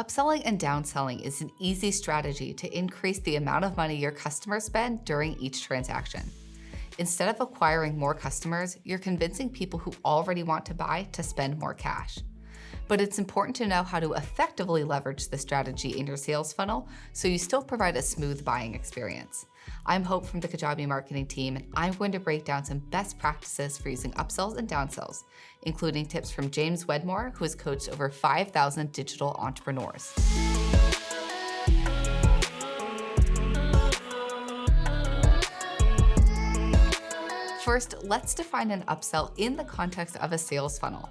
Upselling and downselling is an easy strategy to increase the amount of money your customers spend during each transaction. Instead of acquiring more customers, you're convincing people who already want to buy to spend more cash. But it's important to know how to effectively leverage the strategy in your sales funnel so you still provide a smooth buying experience. I'm Hope from the Kajabi marketing team, and I'm going to break down some best practices for using upsells and downsells, including tips from James Wedmore, who has coached over 5,000 digital entrepreneurs. First, let's define an upsell in the context of a sales funnel.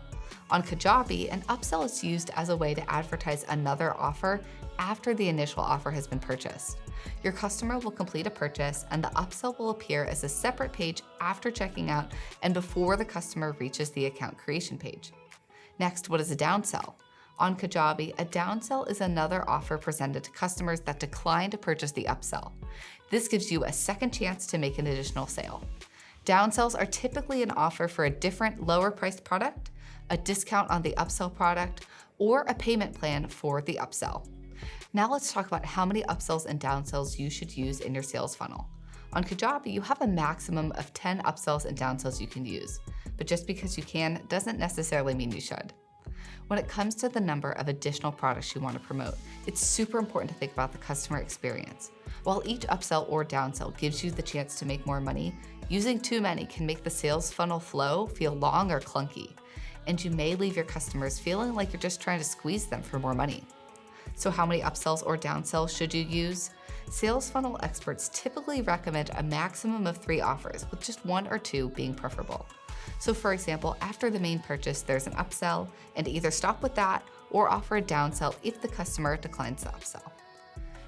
On Kajabi, an upsell is used as a way to advertise another offer after the initial offer has been purchased. Your customer will complete a purchase, and the upsell will appear as a separate page after checking out and before the customer reaches the account creation page. Next, what is a downsell? On Kajabi, a downsell is another offer presented to customers that decline to purchase the upsell. This gives you a second chance to make an additional sale. Downsells are typically an offer for a different, lower-priced product, a discount on the upsell product, or a payment plan for the upsell. Now let's talk about how many upsells and downsells you should use in your sales funnel. On Kajabi, you have a maximum of 10 upsells and downsells you can use, but just because you can doesn't necessarily mean you should. When it comes to the number of additional products you want to promote, it's super important to think about the customer experience. While each upsell or downsell gives you the chance to make more money, using too many can make the sales funnel flow feel long or clunky, and you may leave your customers feeling like you're just trying to squeeze them for more money. So how many upsells or downsells should you use? Sales funnel experts typically recommend a maximum of 3 offers, with just 1 or 2 being preferable. So for example, after the main purchase, there's an upsell, and either stop with that or offer a downsell if the customer declines the upsell.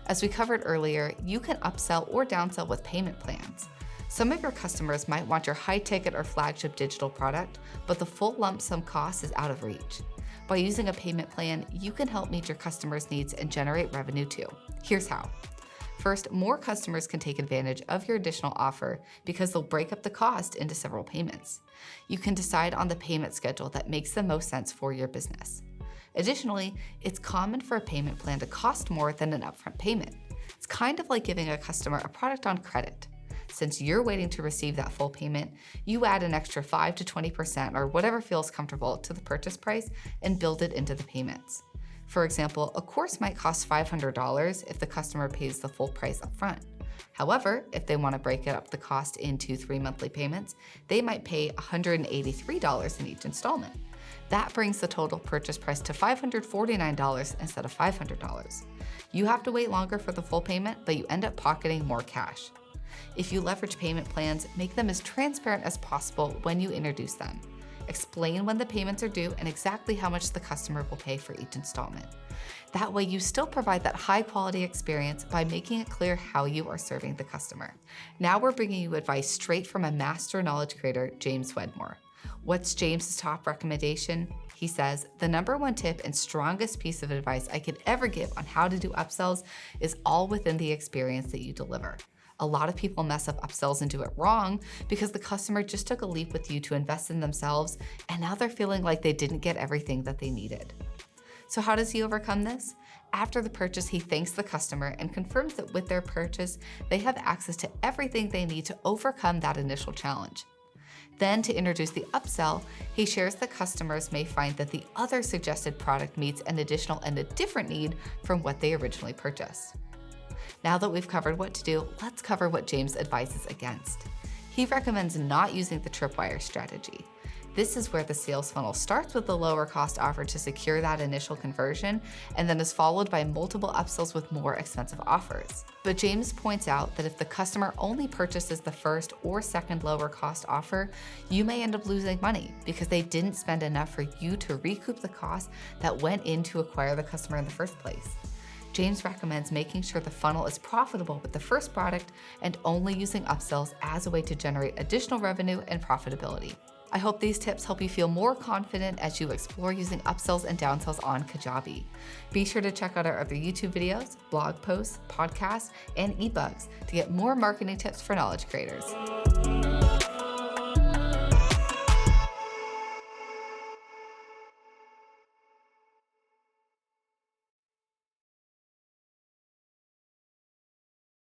As we covered earlier, you can upsell or downsell with payment plans. Some of your customers might want your high-ticket or flagship digital product, but the full lump sum cost is out of reach. By using a payment plan, you can help meet your customers' needs and generate revenue too. Here's how. First, more customers can take advantage of your additional offer because they'll break up the cost into several payments. You can decide on the payment schedule that makes the most sense for your business. Additionally, it's common for a payment plan to cost more than an upfront payment. It's kind of like giving a customer a product on credit. Since you're waiting to receive that full payment, you add an extra 5 to 20% or whatever feels comfortable to the purchase price and build it into the payments. For example, a course might cost $500 if the customer pays the full price upfront. However, if they want to break up the cost into 3 monthly payments, they might pay $183 in each installment. That brings the total purchase price to $549 instead of $500. You have to wait longer for the full payment, but you end up pocketing more cash. If you leverage payment plans, make them as transparent as possible when you introduce them. Explain when the payments are due and exactly how much the customer will pay for each installment. That way, you still provide that high-quality experience by making it clear how you are serving the customer. Now we're bringing you advice straight from a master knowledge creator, James Wedmore. What's James's top recommendation? He says, the number 1 tip and strongest piece of advice I could ever give on how to do upsells is all within the experience that you deliver. A lot of people mess up upsells and do it wrong because the customer just took a leap with you to invest in themselves, and now they're feeling like they didn't get everything that they needed. So how does he overcome this? After the purchase, he thanks the customer and confirms that with their purchase, they have access to everything they need to overcome that initial challenge. Then, to introduce the upsell, he shares that customers may find that the other suggested product meets an additional and a different need from what they originally purchased. Now that we've covered what to do, let's cover what James advises against. He recommends not using the tripwire strategy. This is where the sales funnel starts with a lower cost offer to secure that initial conversion and then is followed by multiple upsells with more expensive offers. But James points out that if the customer only purchases the first or second lower cost offer, you may end up losing money because they didn't spend enough for you to recoup the cost that went in to acquire the customer in the first place. James recommends making sure the funnel is profitable with the first product and only using upsells as a way to generate additional revenue and profitability. I hope these tips help you feel more confident as you explore using upsells and downsells on Kajabi. Be sure to check out our other YouTube videos, blog posts, podcasts, and ebooks to get more marketing tips for knowledge creators.